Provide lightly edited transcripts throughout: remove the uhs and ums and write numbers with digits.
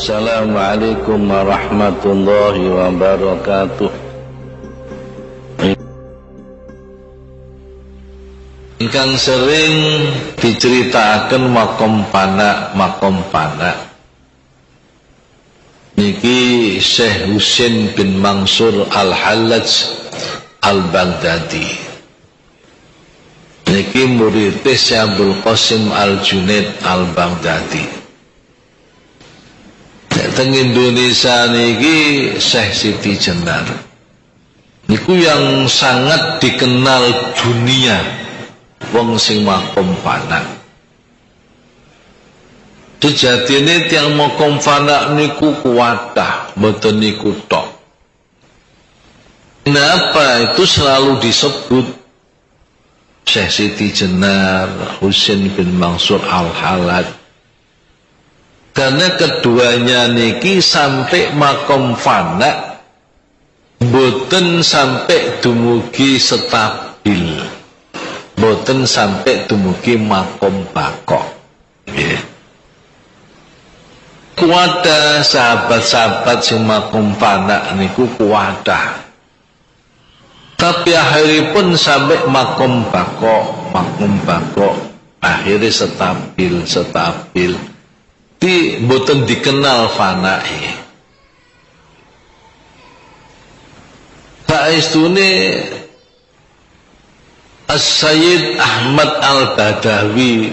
Assalamualaikum warahmatullahi wabarakatuh. Ingkang sering diceritakan makom pana niki Syekh Husain bin Mansur Al-Hallaj Al-Baghdadi. Niki murid Syekh Abdul Qasim Al-Junaid Al-Baghdadi. Teng Indonesia niki Syekh Siti Jenar niku yang sangat dikenal dunia wong sing makom fana. Sejatine tiyang makom fana niku kuwatah, mboten niku tok. Kenapa itu selalu disebut Syekh Siti Jenar, Husain bin Mansur Al-Hallaj? Karena keduanya niki sampai makom fana boten sampai dumugi stabil, boten sampai dumugi makom bakok. Kuwata sahabat-sahabat sing makom fana niku kuwata, tapi akhiripun sampai makom bakok akhirnya stabil di boten dikenal fanae. Saestune As-Sayyid Ahmad Al-Badawi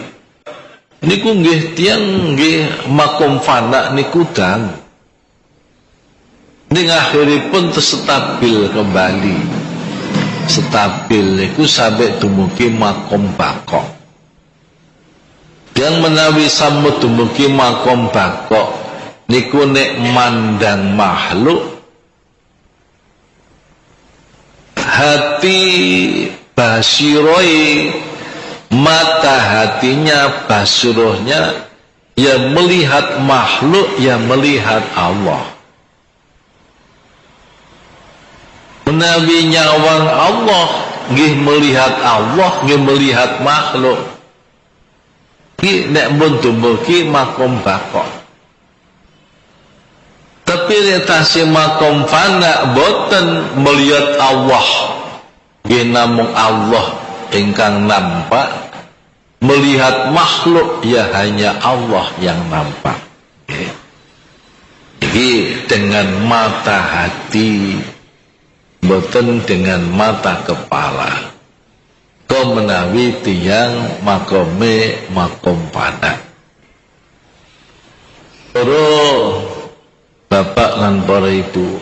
niku nggih tiyang nggih makom fana niku dang ning akhiripun stabil kembali. Stabil niku sampai dumugi makom bakok. Yang menawi samud dumugi makom bakok niku nek mandang makhluk hati basiroi, mata hatinya basirohnya ya melihat makhluk, ya melihat Allah. Menawi nyawang Allah nggih melihat Allah, nggih melihat makhluk. Nek mun dumugi makom bakok. Tapi retasi makom fana boten melihat Allah. Nggih namung Allah ingkang nampak, melihat makhluk ya hanya Allah yang nampak. Jadi dengan mata hati, boten dengan mata kepala. Kau menawi tiyang makome makom fana. Para bapak lan para ibu,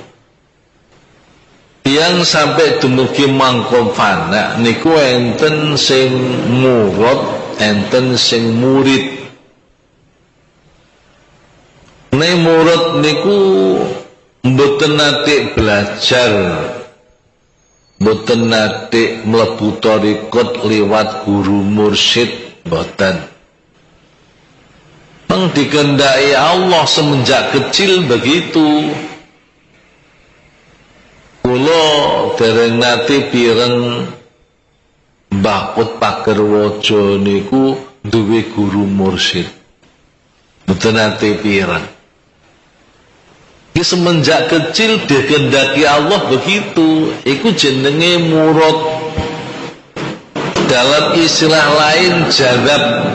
tiyang sampai dumugi makom fana niku enten sing murad, enten sing murid. Nek murad niku mboten nate belajar, mboten nate mlebu thariqat liwat guru mursyid, mboten. Meng dikendaki Allah semenjak kecil begitu. Kula dereng nate pireng Mbah Put Pagerwaja niku duwe guru mursyid. Mboten nate pireng. Semenjak kecil dikehendaki Allah begitu, iku jenenge murad. Dalam istilah lain jazab.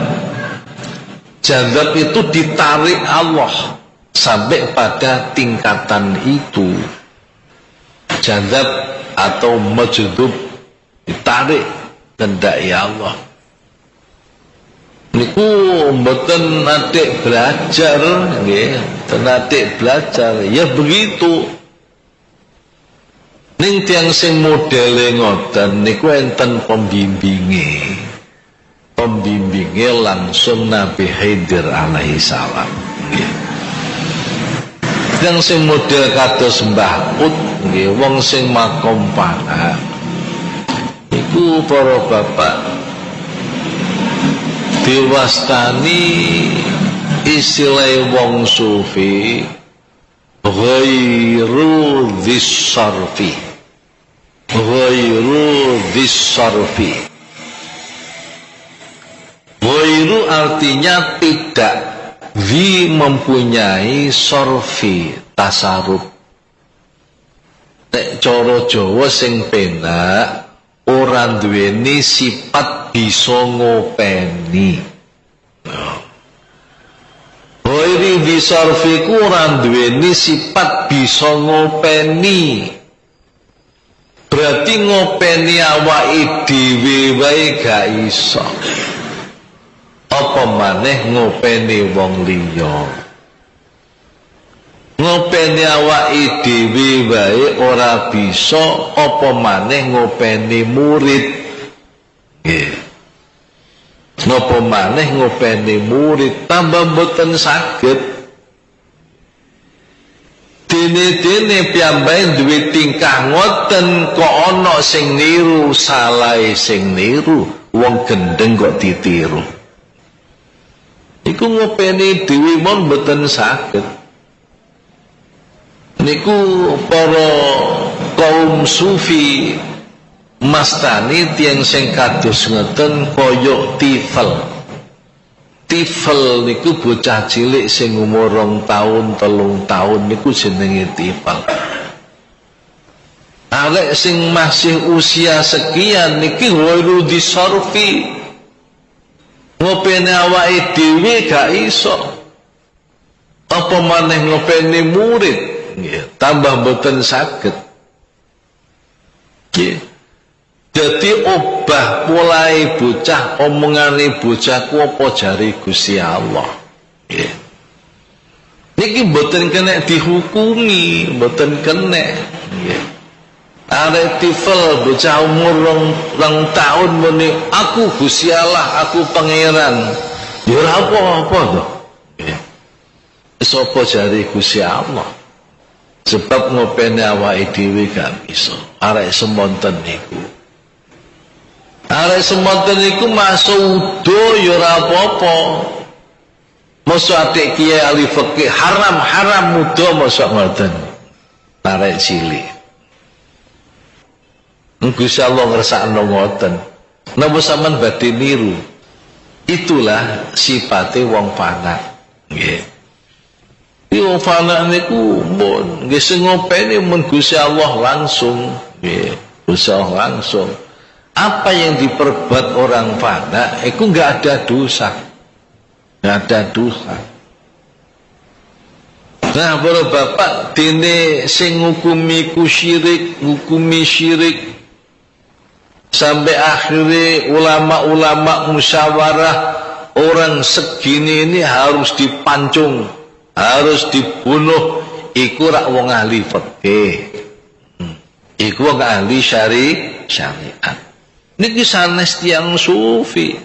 Jazab itu ditarik Allah sampai pada tingkatan itu. Jazab atau majdub, ditarik kehendaki Allah. Niku mboten nate belajar nggih, nate belajar ya begitu. Ning tiyang sing modele ngoten niku enten pembimbinge. Pembimbinge langsung Nabi Khidir alaihi salam nggih. Tiyang sing model kados Mbah Put nggih, wong sing makom fana iku para bapak diwastani istilah wong sufi ghairu dzisarfi. Ghairu dzisarfi. Ghairu artinya tidak mempunyai sorfi tasarruf. Nek cara Jawa sing penak ora duweni sifat bisa ngopeni. Ghairi bisarfi ora duweni sifat bisa ngopeni. Berarti ngopeni awake dhewe wae gak iso. Apa maneh ngopeni wong liya. Ngopeni awake dhewe wae ora bisa, apa maneh ngopeni murid. Nggih. Napa maneh ngopeni murid tambah mboten saged. Dene-dene piyambake duwe tingkah ngoten kok ana sing niru, salahe sing niru, wong gendeng kok ditiru. Iku ngopeni dhewe mon mboten saged. Niku para kaum sufi mastani tiyang sing kados ngeten kaya tifel. Tifel niku bocah cilik sing umur 2 tahun, 3 tahun niku jenenge tifel. Arek sing masih usia sekian niki ghairu disarfi. Ngopeni awake dhewe gak iso. Apa maneh ngopeni murid? Nggih, tambah mboten saged. Nggih. Jadi obah mulai bocah omongane bocah ku apa jari Gusti Allah. Nggih. Niki mboten kena dihukumi, mboten kena. Nggih. Arek tifel bocah umur 2 tahun muni aku Gusti Allah, aku pangeran. Ya ora apa-apa to. Nggih. Sapa jari Gusti Allah? Sebab ngopeni awake dhewe gak bisa. Arek semonten niku. Arek semonten niku masuk udo ya ora apa-apa. Mosok adik kiai ahli fikih haram muda mosok ngoten. Arek cilik. Gusti Allah ngersakno ngoten. Napa sampean badhe niru? Itulah sifate wong fana. Nggih. Wong fana niku mun nggih sing ngopeni mun Gusti Allah langsung, nggih, Gusti Allah langsung. Apa yang diperbuat orang fana itu enggak ada dosa. Enggak ada dosa. Nah, para bapak dene sing ngukumi ku syirik, ngukumi syirik sampai akhirnya ulama-ulama musyawarah orang segini ini harus dipancung, harus dibunuh. Iku rak wong ahli fikih. Iku wong ahli syariat. Niki sanes tiyang sufi.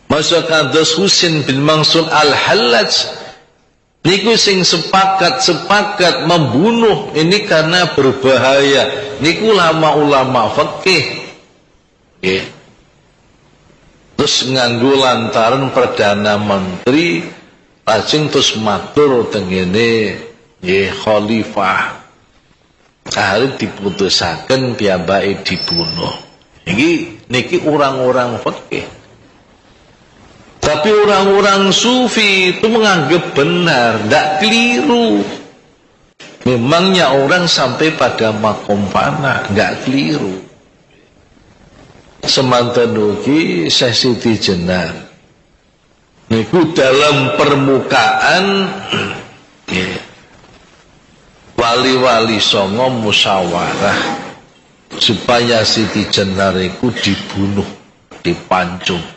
Masa kados Husain bin Mansur Al-Hallaj niku sing sepakat membunuh ini karena berbahaya. Niku ulama fikih. Nggih. Terus nganggo lantaran Perdana Menteri lajeng terus matur tengene nggih khalifah. Harus diputusaken piyambake dibunuh. Niki orang-orang fikih. Tapi orang-orang sufi itu menganggap benar, tidak keliru. Memangnya orang sampai pada makom fana, tidak keliru. Semanten ugi Syekh Siti Jenar. Niku dalam permukaan wali-wali songo musyawarah supaya Siti Jenar itu dibunuh, dipancung.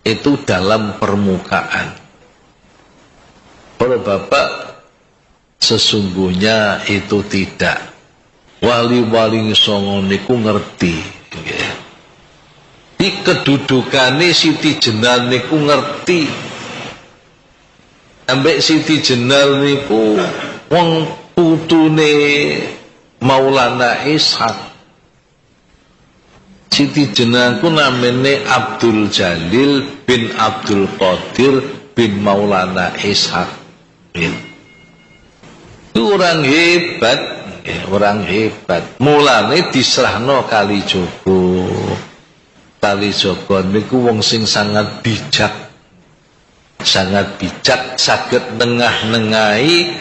Itu dalam permukaan. Para bapak, sesungguhnya itu tidak. Wali-wali songo niku ngerti. Di kedudukane Siti Jenar niku ngerti. Ambek Siti Jenar niku wong putune Maulana Ishaq. Siti Jenar ku namanya Abdul Jalil bin Abdul Qadir bin Maulana Ishaq. Itu orang hebat, orang hebat. Mulane diserahno Kalijogo. Kalijogo niku wong sing sangat bijak. sangat bijak, saged nengah-nengahi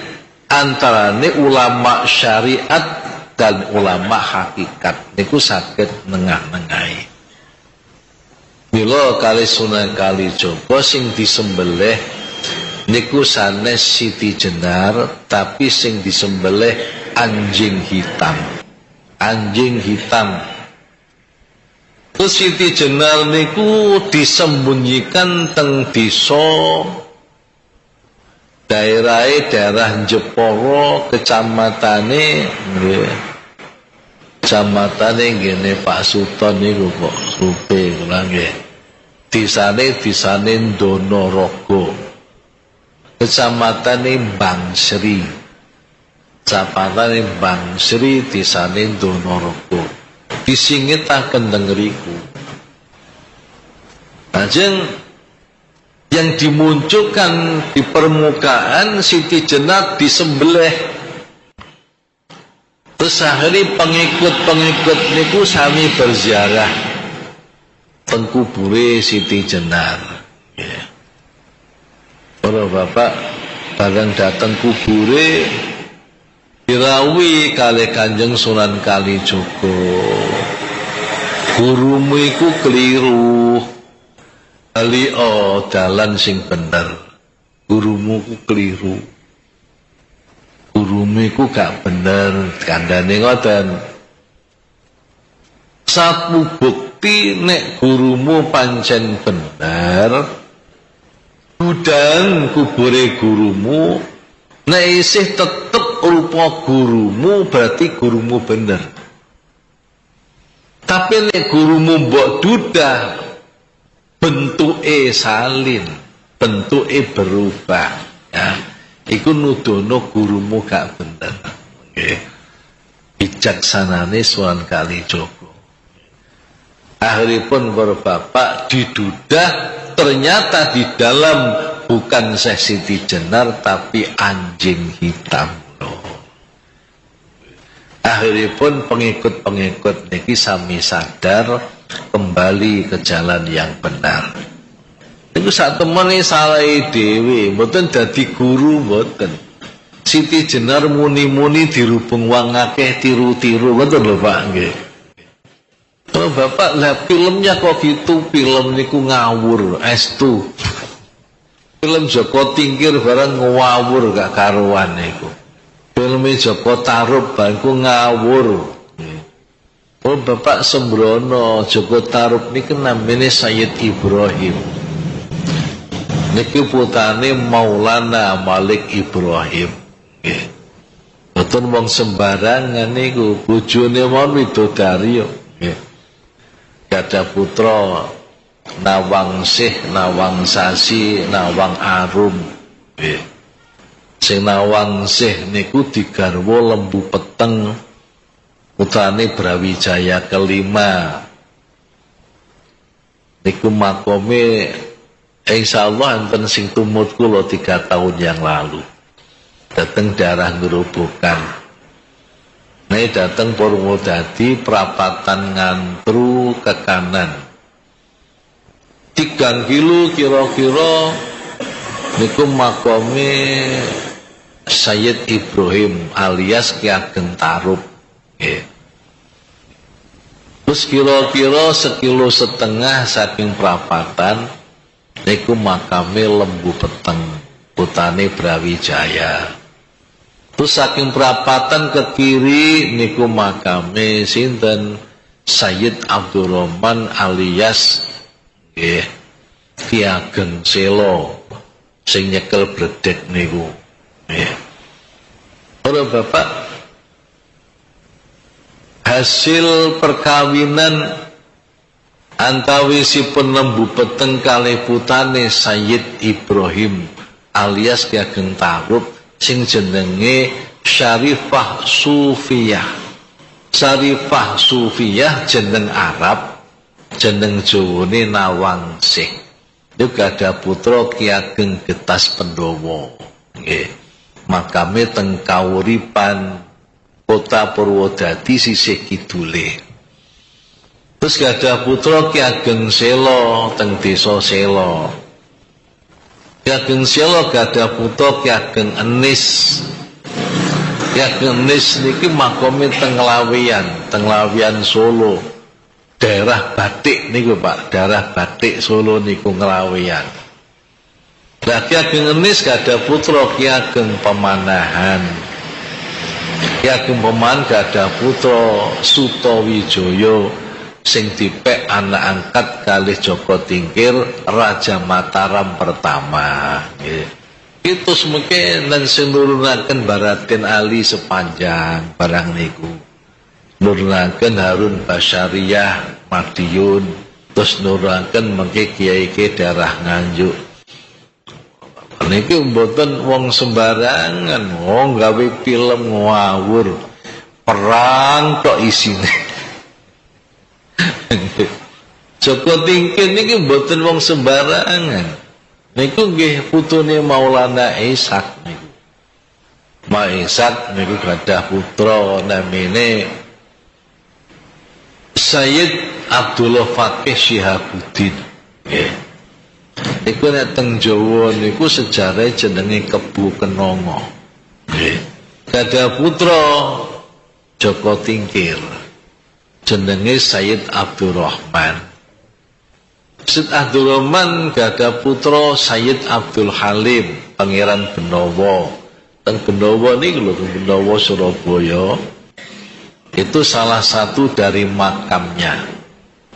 antarane ulama syariat dan ulama hakikat niku saged nengah-nengahi. Mila kali Sunan Kalijaga sing disembelih niku sanes Siti Jenar, tapi sing disembelih anjing hitam. Anjing hitam. Terus Siti Jenar niku disembunyikan teng desa daerah Jepara, kecamatane ngene Pak Sultan niku kok rupe kula nggih. Disane Donorogo. Kecamatane Bangsri. Kecamatan Bangsri disane Donorogo. Disingitaken teng ngriku. Lajeng yang dimunculkan di permukaan Siti Jenar disembelih. Terus akhirnya pengikut-pengikut niku sami berziarah teng kubure Siti Jenar. Ya. Para bapak bareng datang kubure dirawi kalih Kanjeng Sunan Kalijaga. Gurumu iku keliru. Ali dalan sing bener. Gurumu ku keliru. Gurumu iku gak bener, kandhane ngoten. Satu bukti nek gurumu pancen bener, budang kubure gurumu, nek isih tetep rupa gurumu berarti gurumu bener. Tapi nek gurumu mbok dudah, bentuke salin, bentuke berubah, ya. Iku nudono gurumu gak bener. Nggih. Bijaksanane Sunan Kalijaga. Akhiripun para bapak didudah, ternyata di dalam bukan Syekh Siti Jenar tapi anjing hitam. Akhiripun pengikut-pengikut niki sami sadar kembali ke jalan yang benar. Niku sak temene salahe dhewe, mboten dadi guru mboten. Siti Jenar muni-muni dirubung wong akeh tiru-tiru, ngoten lho Pak nggih. Oh Bapak, lah filmnya kok gitu, film niku ngawur, estu. Film Joko Tingkir barang ngawur gak karuan niku. Filme Joko Tarub barang ngawur. Oh Bapak sembrono, Joko Tarub niki namine Sayyid Ibrahim. Niki putane Maulana Malik Ibrahim. Nggih. Mboten wong sembarangan niku, bojone mon widodari yo. Nggih. Ada putra Nawangsih, Nawangsasi, Nawang Arum. Nggih. Sing Nawangsih niku digarwa Lembu Peteng, putrane Brawijaya kelima. Niku makome insyaallah enten sing tumut kula 3 tahun yang lalu. Dateng daerah Gerobokan. Nek dateng Purwodadi perapatan Ngantru ke kanan. 3 kilo kira-kira niku makome Sayyid Ibrahim alias Ki Ageng Tarub. Nggih. Terus kira-kira 1,5 kilo saking perapatan niku makame Lembu Peteng, putane Brawijaya. Terus saking perapatan ke kiri niku makame sinten Sayyid Abdurrahman alias nggih Ki Ageng Selo sing nyekel bledek niku. Nggih. Ora Bapak, hasil perkawinan antawisipun Lembu Peteng kalih putane Sayyid Ibrahim alias Ki Ageng Tarub sing jenenge Syarifah Sufiyah. Syarifah Sufiyah jeneng Arab, jeneng Jawane Nawangsih. Niku ada putra Ki Ageng Getas Pendowo. Nggih. Makame teng Kauripan, Kota Purwodadi sisih kidule. Terus ada putra Ki Ageng Selo teng desa Selo. Ki Ageng Syala gadah putra Ki Ageng Enis. Ki Ageng Enis niki makome teng Nglawian Solo. Daerah Batik niku Pak, daerah Batik Solo niku Nglawian. Lah Ki Ageng Enis gadah putra Ki Ageng Pemanahan. Ki Ageng Pemanahan gadah putra Sutawijaya sing dipek anak angkat kalih Joko Tingkir Raja Mataram pertama. Itu semungkin dan sing nurunaken Baratin Ali sepanjang barang niku. Nurunaken Harun Basyariyah Madiun, terus nurunaken mengke kiai-kiai daerah Nganjuk. Niki mboten wong sembarangan, wong gawe film ngawur. Perang tok isine. Joko Tingkir niki mboten wong sembarangan. Niku nggih putune Maulana Ishaq niku. Ma Ishaq niku gadah putra namine Sayyid Abdullah Fakih Syihabuddin. Nggih. Niku nek teng Jawa niku sejarah jenenge Kebu Kenongo. Nggih. Gadah putra Joko Tingkir. Jenenge Sayyid Abdurrahman. Sayyid Abdurrahman gadah putra Sayyid Abdul Halim, Pangeran Benowo. Teng Benowo niku lho, Benowo Surabaya. Itu salah satu dari makamnya.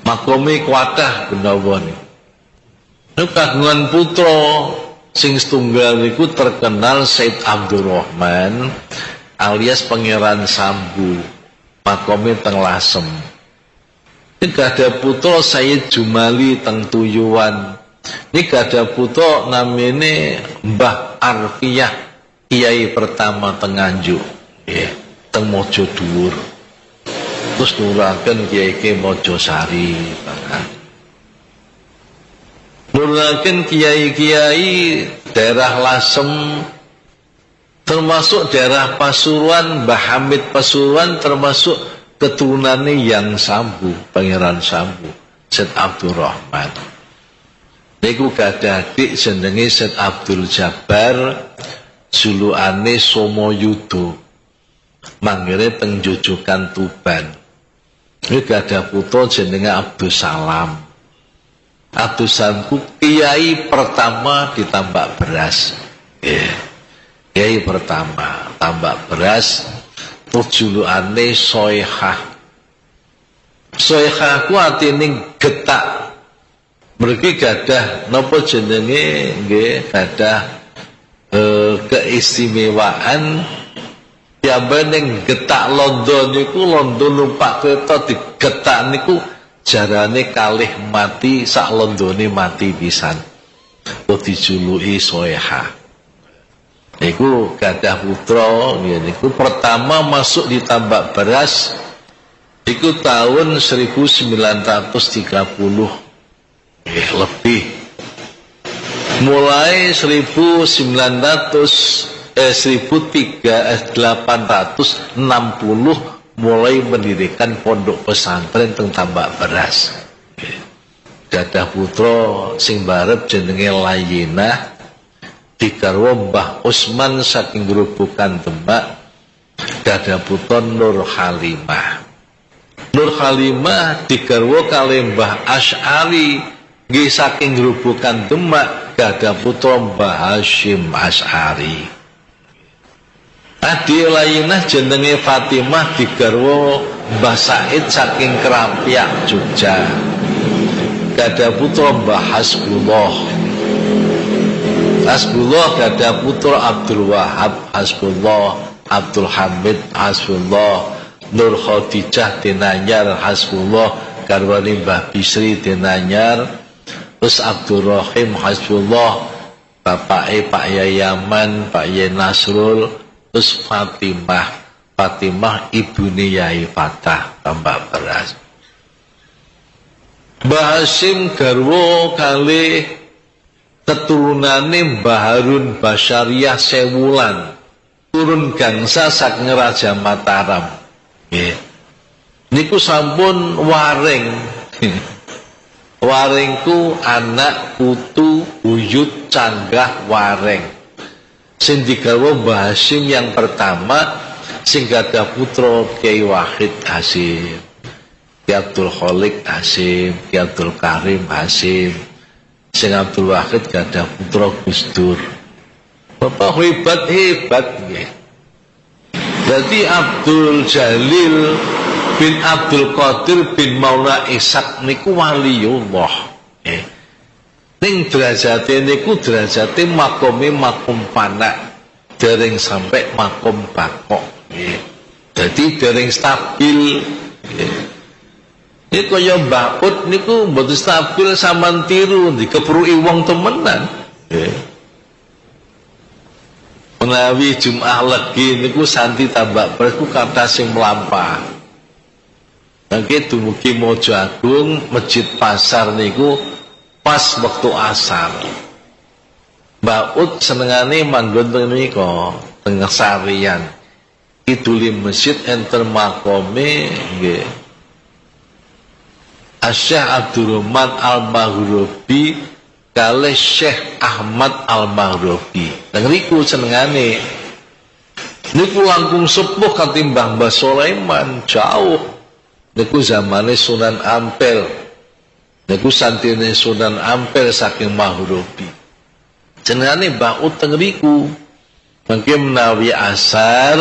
Makome kuatah Benowo niku. Niku kagungan putra sing setunggal niku terkenal Sayyid Abdurrahman alias Pangeran Sambu. Makome teng Lasem. Ini gadah putra Sayyid Jumali teng Tuyuan. Ini gadah putra namine Mbah Arfiyah, kiai pertama teng Nganjuk, teng Mojo Dhuwur. Terus nuraken kiai-kiai Mojosari, nuraken kiai-kiai daerah Lasem, termasuk daerah Pasuruan, Mbah Hamid Pasuruan, termasuk keturunannya yang Sambu, Pangeran Sambu, Said Abdurrahman. Niku gadah adik jenenge Said Abdul Jabbar, julukane Somoyudo. Manggere teng Jojokan Tuban. Niku gadah putra jenenge Abdul Salam. Abdul Salam ku kiai pertama di Tambak Beras. Kiai pertama Tambak Beras. Julukane Soehah. Soehah ku artine getak. Mergi gadah napa jenenge nggih gadah keistimewaan piyambane getak London niku London numpak kereta digetak niku jarane kalih mati sak Londone mati pisan. Kok dijuluki Soehah. Niku gadah putra, niku pertama masuk di Tambak Beras iku tahun 1930 lebih. Mulai 1860 mulai mendirikan pondok pesantren teng Tambak Beras. Gadah putra sing barep jenenge Layinah digarwa Mbah Usman saking Grobogan Demak. Gadah putra Nur Halimah. Nur Halimah digarwa kalih Mbah Asy'ari nggih saking Grobogan Demak. Gadah putra Mbah Hasyim Asy'ari. Adik Layinah jenenge Fatimah digarwa Mbah Said saking Krampiak Jogja. Gadah putra Mbah Hasbullah. Hasbullah gadah putra Abdul Wahab Hasbullah, Abdul Hamid Hasbullah, Nur Khadijah Denanyar Hasbullah, garwane Mbah Bisri Denanyar, terus Abdul Rahim Hasbullah, bapake Pak Yayaman, Pak Yai Nasrul, terus Fatimah ibune Yai Fatah Tambak Beras. Mbah Hasyim garwa kalih keturunane Mbah Harun Basyariyah Sewulan, turun gangsa saking Raja Mataram. Nggih. Niku sampun waring. Waringku anak putu buyut canggah wareng. Sing digarwa Mbah Hasyim yang pertama sing gadah putra Kyai Wahid Hasyim, Kyai Abdul Khalik Hasyim, Kyai Abdul Karim Hasyim. Sing Abdul Wahid gadah putra Gus Dur. Bapak hebat nggih. Jadi Abdul Jalil bin Abdul Qadir bin Maula Ishaq niku waliullah. Ning derajate niku derajate makome makom panak, dereng sampai makom bakok. Jadi dereng stabil. Ini kaya Mbah Ut niku mboten stabil sampean tiru dikepruki wong temenan. Menawi Jum'ah Legi niku santi tambak berku kata sing melampah. Nangke dumugi Mojo Agung Masjid Pasar niku pas waktu asar. Mbak Ut senengane manggon teng nika tengah sarian. Kiduli masjid enter makome nggih. Syekh Abdurrahman Al-Maghribi kalih Syekh Ahmad Al-Maghribi. Nang riku senengane niku langkung sepuh katimbang Mbah Sulaiman jauh. Niku zamane Sunan Ampel. Niku santine Sunan Ampel saking Maghribi. Jenengane Mbah Ut teng riku. Mangke menawi asar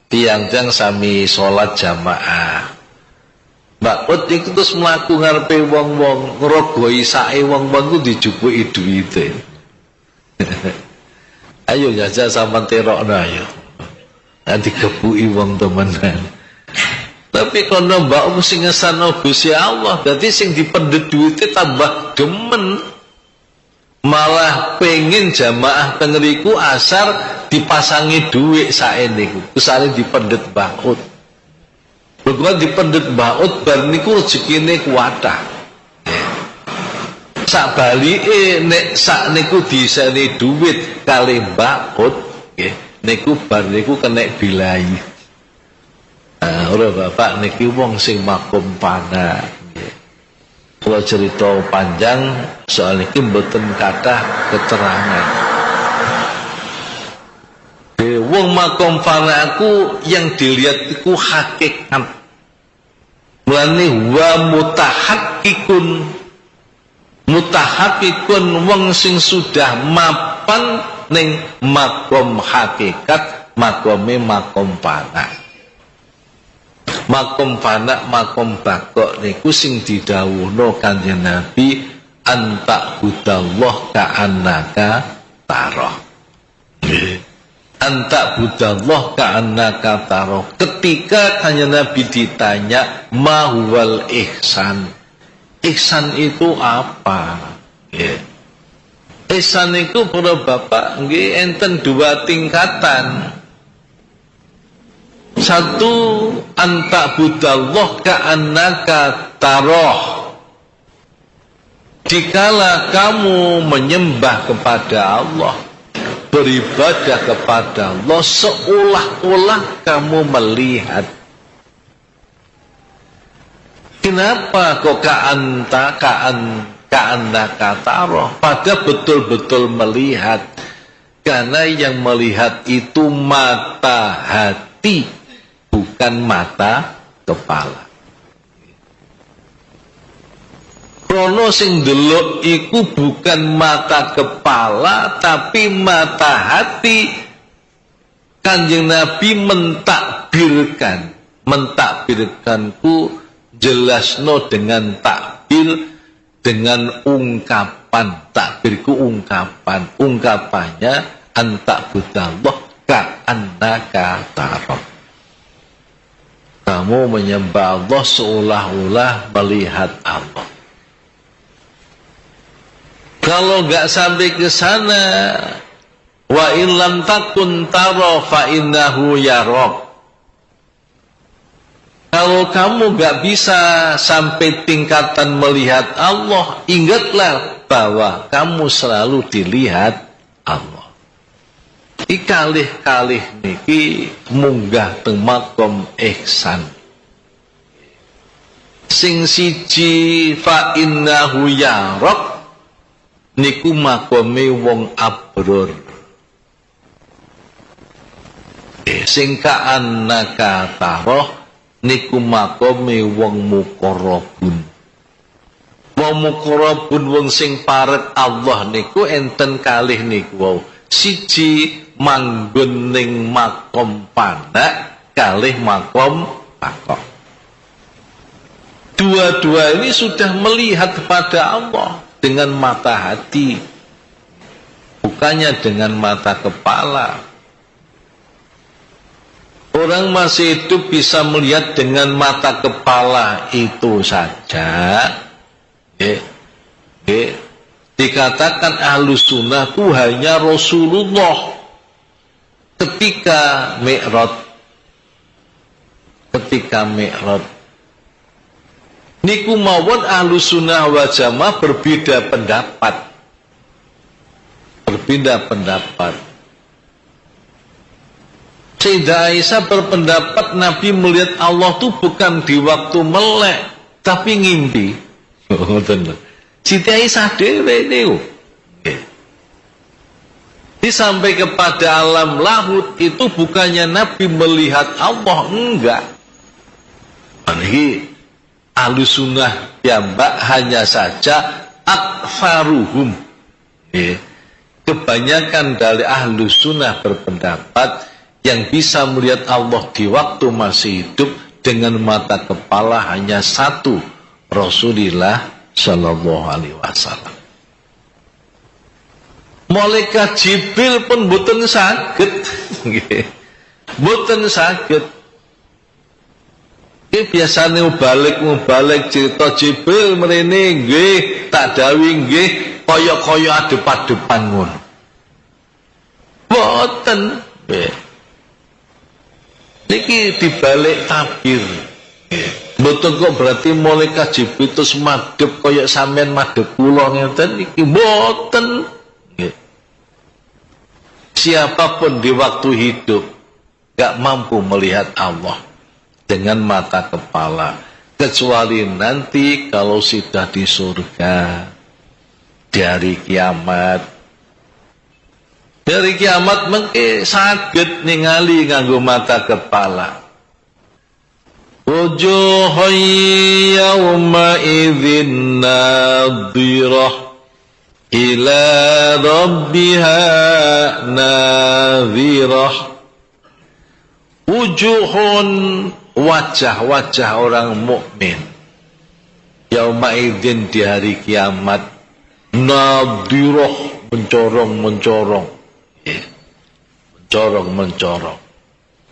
tiang-tiang sami salat jamaah. Mbak Ut iku terus mlaku ngarepe wong-wong ngrogoi sae wong-wong ku dijupuki duwite. Ayo jajal sampean terokno ayo. Nanti kebuki wong temenan. Tapi kono Mbak Ut sing ngesano Gusti Allah, dadi sing dipendhet duwite tambah demen. Malah pengen jamaah teng riku asar dipasangi dhuwit sae niku. Kusane dipendhet Mbak Ut. Bukan dipendhet Mbah Ut bar niku rezekine kuwatah. Sak balike nek sak niku diseni dhuwit kalih Mbah Ut nggih niku bar niku kenek bilahi. Ora Bapak niki wong sing makom pana nggih. Kula cerita panjang soal iki mboten kathah keterangan. Wong makom pana aku yang dilihat itu hakikat. Mulane wa mutahakkikun wong sing sudah mapan ning makom hakikat, makome makom fana. Makom fana, makom bakok niku sing didhawuhna Kanjeng Nabi anta budallah ka'annaka tarah. Anta budallah ka'annaka tarah. Ketika Kanjeng Nabi ditanya mahwal ihsan, ihsan itu apa? Ihsan itu para bapak nggih enten dua tingkatan. Satu anta budallah ka'annaka tarah. Dikala kamu menyembah kepada Allah, beribadah kepada Allah seolah-olah kamu melihat. Kenapa kok ka'annaka tarah? Pada betul-betul melihat. Karena yang melihat itu mata hati, bukan mata kepala. Krono sing delok iku bukan mata kepala tapi mata hati. Kanjeng Nabi mentakbirkanku jelasno dengan takbir, dengan ungkapan. Takbirku ungkapannya anta budallah ka'annaka tarah. Kamu menyembah Allah seolah-olah melihat Allah. Kalau enggak sampai ke sana, wa in lam takun tara fa innahu yarak. Kalau kamu enggak bisa sampai tingkatan melihat Allah, ingatlah bahwa kamu selalu dilihat Allah. Kalih-kalih niki munggah teng makom ihsan. Sing siji fa innahu yarab niku makome wong abrur. Sing ka'annaka taroh niku makome wong muqarrabun. Wong muqarrabun wong sing parek Allah niku enten kalih niku. Siji manggon ning makom panak, kalih makom pakok. Dua-dua ini sudah melihat kepada Allah dengan mata hati, bukannya dengan mata kepala. Orang masih hidup bisa melihat dengan mata kepala itu saja. Dikatakan Ahlus Sunnah itu hanya Rasulullah ketika Mi'raj. Niku mawon Ahlus Sunnah wal Jamaah berbeda pendapat. Sayyidah Aisyah berpendapat Nabi melihat Allah itu bukan di waktu melek, tapi ngimpi. Siti Aisyah dhewe niku. Sampai kepada alam lahut itu bukannya Nabi melihat Allah, enggak. Ini Ahlus Sunnah ya mbak hanya saja akfaruhum. Kebanyakan dari Ahlus Sunnah berpendapat yang bisa melihat Allah di waktu masih hidup dengan mata kepala hanya satu, Rasulullah Shallallahu Alaihi Wasallam. Malaikat Jibril pun boten saged, boten saged. Biasane balik cerita Jibril mrene nggih tak dawi nggih kaya-kaya adep-adepan ngono. Boten. Niki dibalik tabir. Mboten kok berarti malaikat Jibril terus madhep kaya sampean madhep kula ngeten iki mboten. Siapapun di waktu hidup gak mampu melihat Allah dengan mata kepala, kecuali nanti kalau sudah di surga di hari kiamat. Dari kiamat mengke saged ningali nganggo mata kepala. Wujuhun yawma idzin nadhirah ila rabbiha nadhirah. Wujuhun wajah-wajah orang mukmin yauma idzin di hari kiamat nadhirah mencorong-mencorong. Mencorong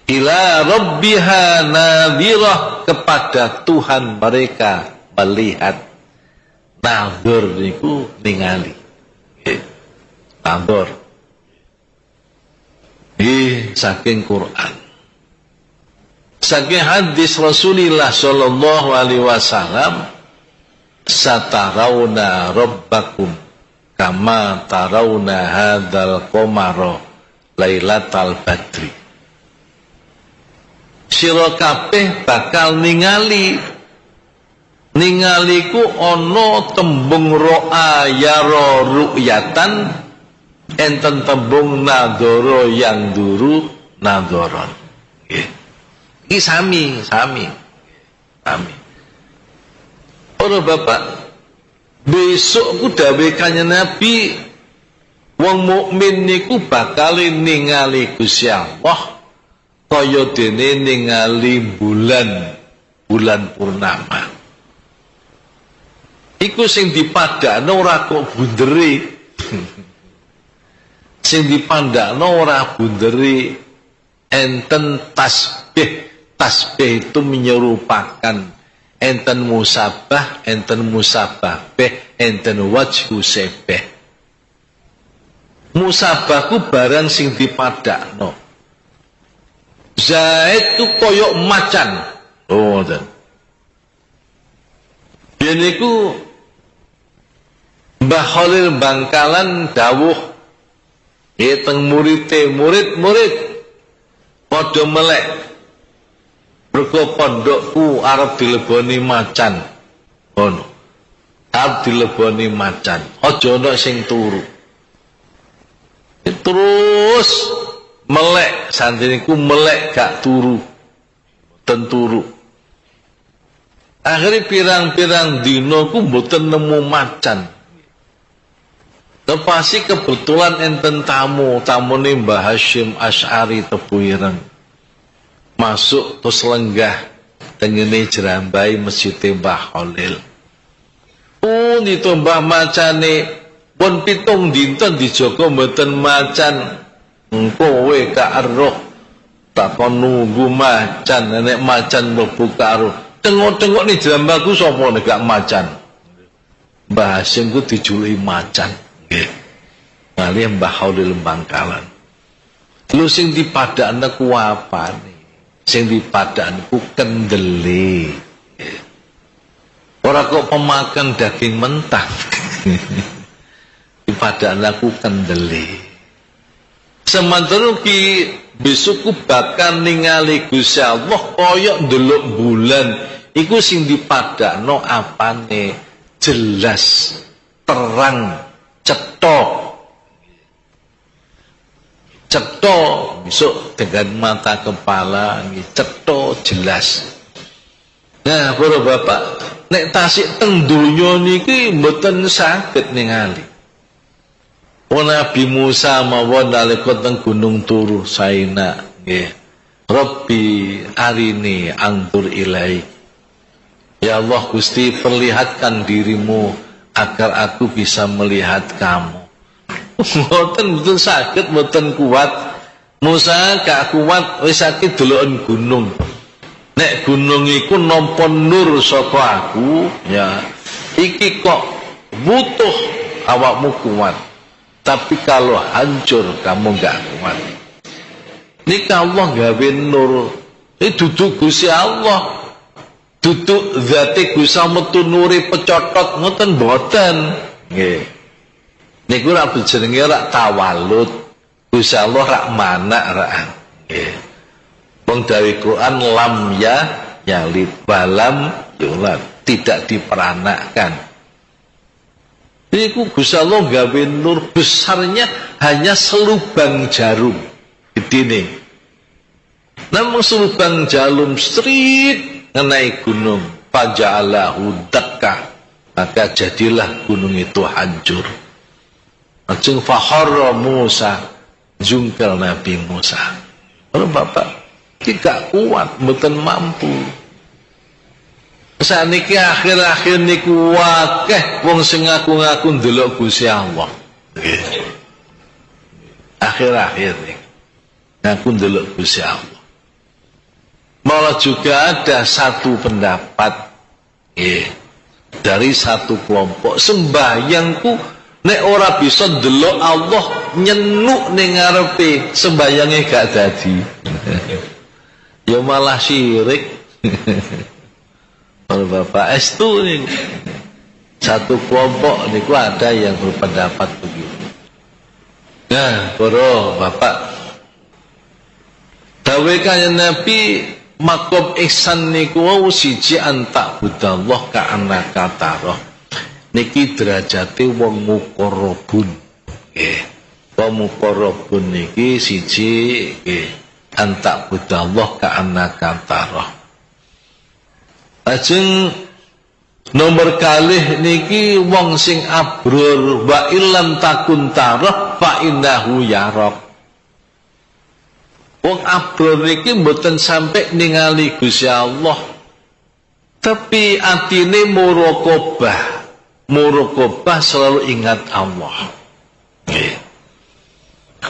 ila rabbiha nadhirah, kepada Tuhan mereka melihat. Nadhur niku ningali, nadhur saking Quran, saking hadis Rasulullah sallallahu alaihi wasallam, satarawna rabbakum kama tarawna hadzal qamara lailatal badri. Sira kabeh bakal ningaliku ana tembung ro'a yara ru'yatan, enten tembung nadhara yang duru nadharan. Iki sami. Ora Bapak, besok ku dawuh kanjeng Nabi, wong mukmin niku bakal ningali Gusti Allah kaya dene ningali bulan purnama. Iku sing dipadakno ora kok bundere. Sing dipandakno ora bundere, enten tasbih. Tasbih itu menyerupakan enten musabah, enten musabah, enten wajhu sebeh. Musabahku barang sing dipadakno. Zaid tu koyok macan. Oh, dan. Bieniku Mbah Khalil Bangkalan dawuh teng murid padha melek Mergo pondokku arep dileboni macan. Ngono. Arep dileboni macan. Aja ana sing turu. Terus melek santriku melek gak turu. Mboten turu. Akhirnya pirang-pirang dino ku mboten nemu macan. Tepasi kebetulan enten tamune Mbah Hasyim Asy'ari Tebuireng. Masuk terus lenggah tengene jerambai masjid Mbah Khalil. Ditombah macane pun 7 dinten dijaga mboten macan. Kowe gak eruh takon nunggu macan, nek macan mlebu karo. Tengok-tengok nih jerambaku sapa nek gak macan. Mbah Hasyim ku dijuluki macan. Nggih. Ngali Mbah Khalil Bangkalan. Lu sing dipadakne ku apane? Sing dipadakne ku kendele. Ora kok pemakan daging mentah. Dipadakne ku kendele. Sementara ki besokku bakal ningali Gusti Allah kaya ndelok bulan. Iku sing dipadakno apane? Jelas, terang, cetok. Cetok besok dengan mata kepala cetok jelas. Nah, para bapak, nek tasik teng donya niki mboten saged ningali. Nabi Musa mawon nalika teng Gunung Turu Saina nggih. Rabbi arini antur ilai. Ya Allah Gusti, perlihatkan dirimu agar aku bisa melihat kamu. Mboten betul sakit, mboten kuat. Musa gak kuat wis sakit deloken gunung. Nek gunung iku nampa nur saka aku, ya iki kok butuh awakmu kuat. Tapi kalau hancur kamu gak kuat. Ini Allah gawe nur. Ini duduk Gusti Allah. Duduk zati Gusti Allah metu nuri pecotot ngoten mboten. Nggih. Niku rak jenenge rak tawalud. Gusti Allah rak manak rak. Nggih. Wong dawuh Quran lam ya yalid balam yulad, tidak diperanakkan. Niku Gusti Allah gawe nur besarnya hanya selubang jarum gedene. Namun selubang jarum street ngenai gunung faja'alahu dakka, maka jadilah gunung itu hancur. Ajeng faharra Musa, jungkel Nabi Musa. Kalau bapak tidak kuat, mboten mampu. Saniki akhir-akhir niku wakeh wong sing ngaku-ngaku ndelok Gusti Allah. Akhir-akhir niku ngaku ndelok Gusti Allah. Malah juga ada satu pendapat dari satu kelompok sembahyangku nek ora bisa ndelok Allah nyenuk ning ngarepe sembayange gak dadi. Ya malah syirik. Kalau bapak estu nih satu kelompok niku ada yang berpendapat begitu. Nah, para bapak dawuh kanjeng Nabi makom ihsan niku wau siji antak budallah ka anaka tarah. Niki derajate wong muqarrabun. Nggih. Wong muqarrabun niki siji nggih antak budallah ka anaka tarah. Ajeng nomor kalih niki wong sing abrur wa illam takun tarah fa innahu yarak. Wong abrur niki mboten sampai ningali Gusti Allah. Tapi atine muraqabah. Muraqabah selalu ingat Allah. Nggih.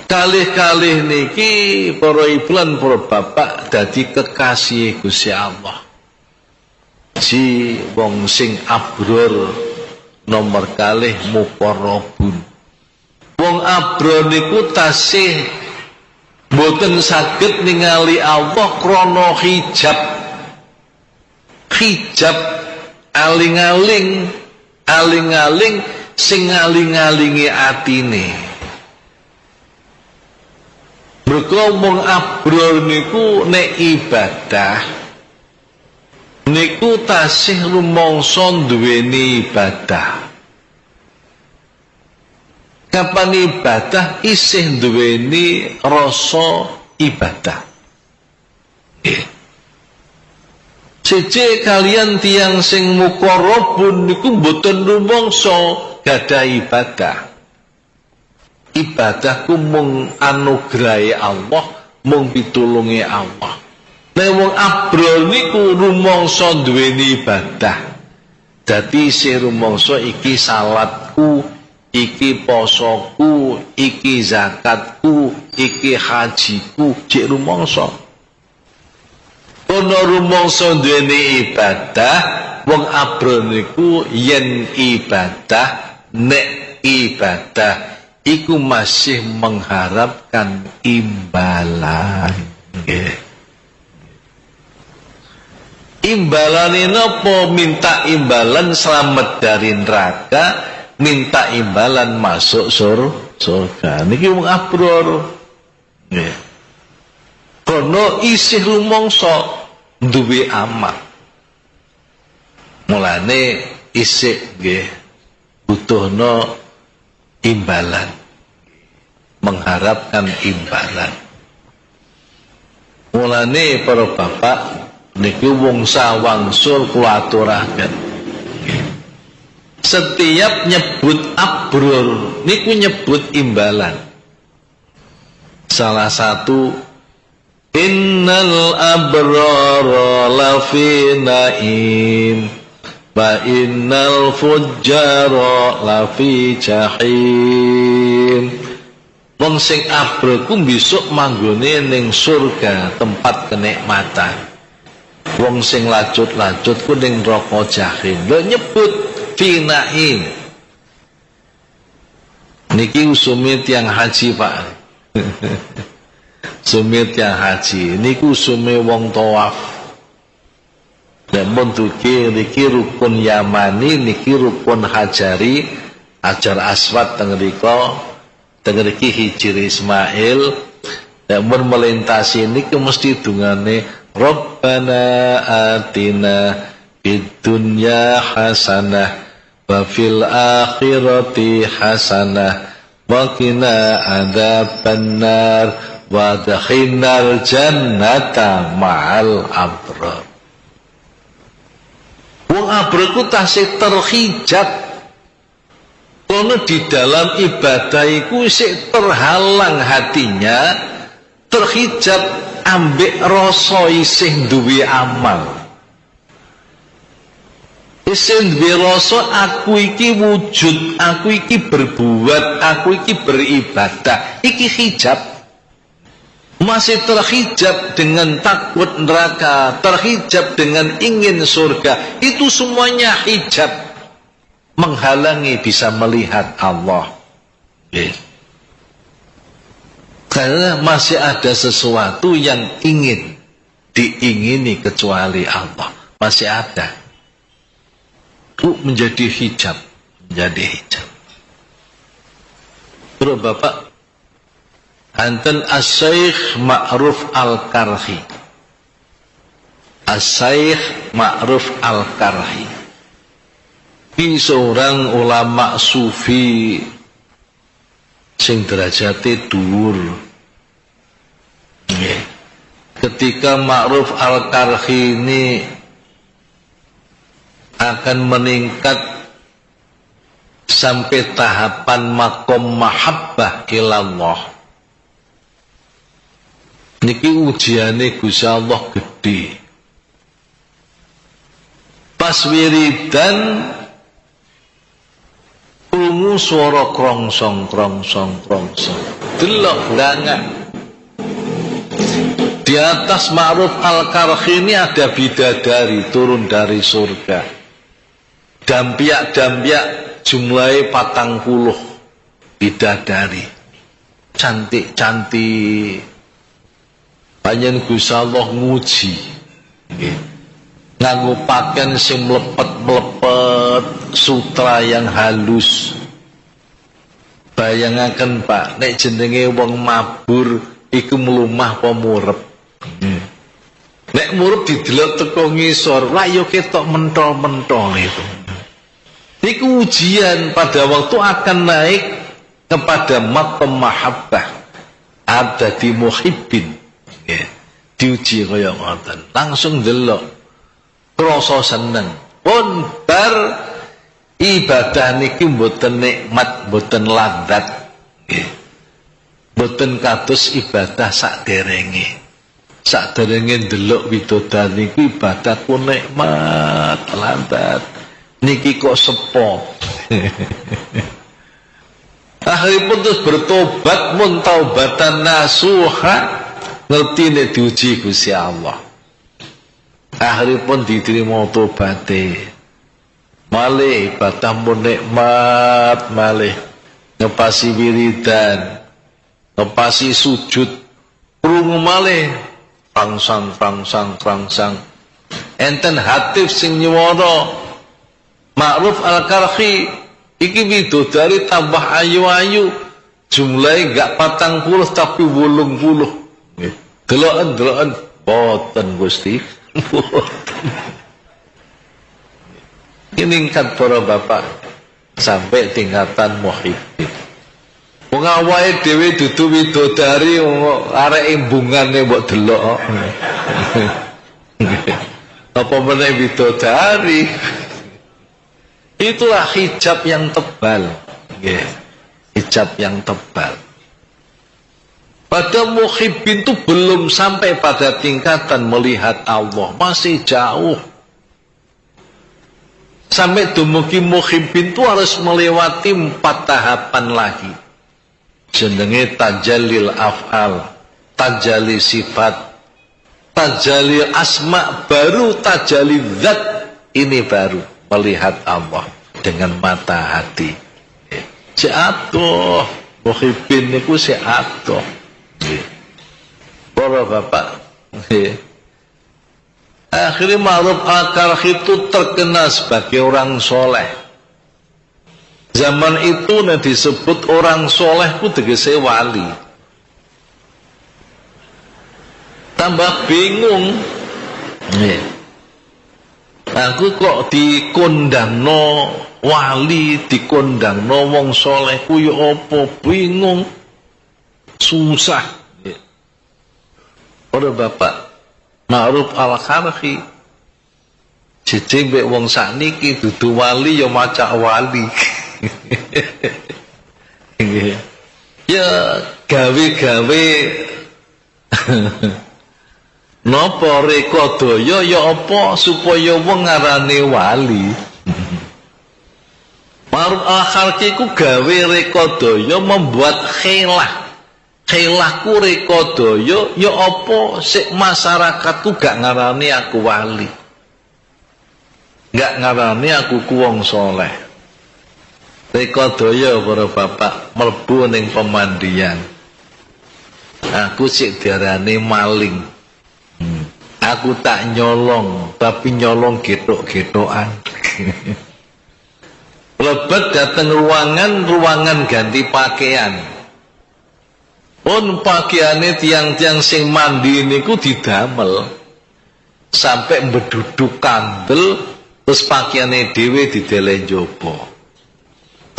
Kalih-kalih niki para ibu lan para bapak dadi kekasih Gusti Allah. Si wong sing abrur nomor kalih muqarrabun. Wong abrur niku tasih boten saged ningali Allah krana hijab. Hijab aling-aling sing aling-alingi atine. Mergo wong abrur niku nek ibadah niku tasih rumangsa duweni ibadah. Kapan ibadah isih duweni rasa ibadah. Siji kalian tiang sing muqarrabun niku mboten rumangsa gadah ibadah. Ibadah ku mung anugrahe Allah, mung pitulunge Allah. Nek wong abro niku rumangsa duweni ibadah. Dadi sing rumangsa iki salatku, iki posoku, iki zakatku, iki hajiku, cek rumangsa. Ono rumangsa duweni ibadah, wong abro niku yen ibadah, nek ibadah iku masih mengharapkan imbalan. Nggih. Imbalan napa? Minta imbalan selamat dari neraka, minta imbalan masuk surga. Niki wong abror. Nggih. Kono isih rumangsa duwe amal. Mulane isih nggih butuhno imbalan. Mengharapkan imbalan. Mulane para bapak niki wong sawangsul kuaturaken. Setiap nyebut abrur niku nyebut imbalan. Salah satu innal abrara lafi naim wa innal fujjara lafi jahim. Wong sing abrur ku besok manggone ning surga, tempat kenikmatan. Wong sing lacut-lacut ku ning neraka jahim. Lho nyebut finaim. Niki usume tiyang haji, Pak. Usume tiyang haji. Niku usume wong tawaf. Nek mun dugi niki rukun Yamani, niki rukun Hajari, Hajar Aswad teng mriko, teng mriki Hijr Ismail. Nek mun melintasi niki mesti dungane Rabbana atina fid dunya hasanah wa fil akhirati hasanah wa qina adzabannar wa adkhilnal jannata ma'al abrar. Wong abrar ku tasih terhijab. Kono di dalam ibadah iku sik terhalang hatinya, terhijab ambek rasa isih duwe amal. Isih duwe rasa aku iki wujud, aku iki berbuat, aku iki beribadah. Iki hijab. Masih terhijab dengan takut neraka, terhijab dengan ingin surga. Itu semuanya hijab, menghalangi bisa melihat Allah. Karena masih ada sesuatu yang ingin diingini kecuali Allah. Masih ada. Itu menjadi hijab. Menjadi hijab. Terus Bapak, Anten As-Syaikh Ma'ruf Al-Karhi. As-Syaikh Ma'ruf Al-Karhi. Ini seorang ulama sufi sing derajate dhuwur. Ketika Ma'ruf Al-Karhi ini akan meningkat sampai tahapan makom mahabbah ilallah. Niki ujiane Gusti Allah gede. Pas wiridan krungu swara krongsong krongsong krongsong. Delok ndangak. Di atas Ma'ruf Al-Karhi ini ada bidadari turun dari surga. Dampiak-dampiak jumlahnya 40 bidadari. Cantik-cantik. Panjen Gusti Allah nguji. Nganggo pakaian sing mlepet-mlepet, sutra yang halus. Bayangaken Pak, nek jenenge wong mabur iku mlumah apa murep. Nek nek murup didelok teko ngisor lah yo ketok mentol-mentol itu. Iku ujian pada waktu akan naik kepada maqam mahabbah ada di muhibbin ya. Diuji kaya ngoten langsung delok krasa seneng pun bar ibadah niki mboten nikmat mboten lazat nggih mboten kados ibadah sakderenge ndelok widodari niku ibadah ku nikmat lazat niki kok sepo akhiripun terus bertobat mun taubatan nasuha ngerti nek diuji Gusti Allah akhiripun diterima tobaté malih ibadah mun nikmat malih ngepasi wiridan ngepasi sujud krungu malih prangsang enten hatif sing nyuwara Ma'ruf Al-Karhi iki widodari tambah ayu-ayu jumlahe gak 40 tapi 80 nggih deloken boten Gusti ini kan para bapak sampai tingkatan muhibbin wong awake dhewe dudu widodari arek embungane mbok delok apa meneh widodari itulah hijab yang tebal yeah. Hijab yang tebal pada muhibbin itu belum sampai pada tingkatan melihat Allah masih jauh sampai dumugi muhibbin itu harus melewati 4 tahapan lagi jenenge tajallil af'al tajalli sifat tajalli asma baru tajalli zat ini baru melihat Allah dengan mata hati. Si atuh muhibbin niku si atuh. Para bapak. Akhirnya Ma'ruf Al-Karhi itu terkenal sebagai orang soleh. Zaman itu disebut orang soleh itu tegese wali. Tambah bingung. Aku kok dikondangno wali, dikondangno wong soleh ku ya apa bingung, susah. Ora bapak Ma'ruf Al-Karhi jejeng mbek wong sakniki dudu wali ya macak wali. Ya gawe-gawe napa reka daya ya apa supaya wong ngarane wali. Ma'ruf Al-Karhi ku gawe reka daya membuat khilah. Khilahku reka daya ya apa sik masyarakat ku gak ngarani aku wali. Gak ngarani aku ku wong saleh. Reka daya para bapak mlebu ning pemandian. Aku sik diarani maling. Aku tak nyolong, tapi nyolong getok-getokan. Lebet datang ruangan ganti pakaian. Pun pakaiane tiang-tiang sing mandi niku didamel sampai beduduk kandel, terus pakaiane dhewe didele njaba.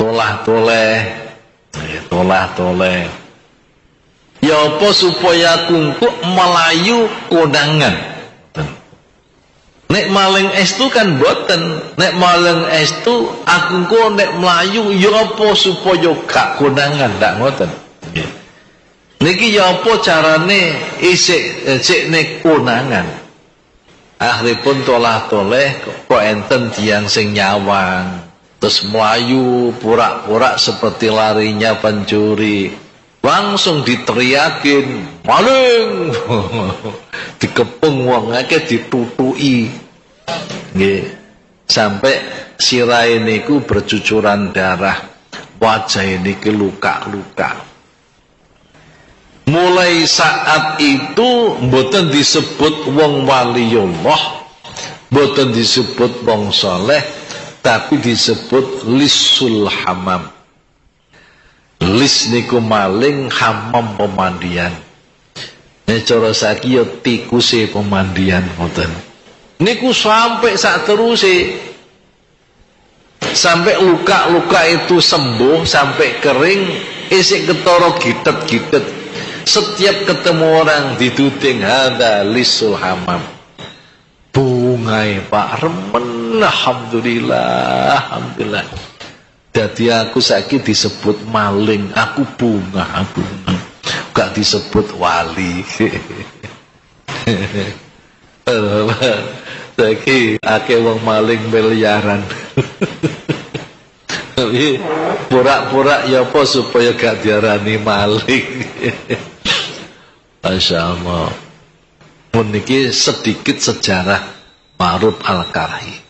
Tolah-toleh. Ya apa supaya kungku melayu kondangan. Nek maling estu kan boten, nek maling estu aku kok nek melayu ya apa supaya gak kondangan ndak ngoten. Niki ya apa carane isik nek kondangan. Akhiripun tolah-toleh kok enten tiyang sing nyawang, terus melayu pura-pura seperti larinya pencuri. Langsung diteriakin maling. Dikepung wong akeh ditutuki. Nggih. Sampai sirahe niku bercucuran darah, wajah niki luka-luka. Mulai saat itu mboten disebut wong waliyullah, mboten disebut wong saleh, tapi disebut lisul hamam. Lis niku maling, hamam pemandian. Nek cara saiki ya tikuse pemandian ngoten. Niku sampai sak teruse. Sampai luka-luka itu sembuh, sampai kering, isik ketara gitet-gitet. Setiap ketemu orang dituding hada lisul hamam. Bungai Pak remen, alhamdulillah. Dadi aku saiki disebut maling, aku bunga. Gak disebut wali. Saiki akeh wong maling miliaran. Tapi pura-pura ya apa supaya gak diarani maling. Masya Allah. Meniki sedikit sejarah Ma'ruf Al-Karhi.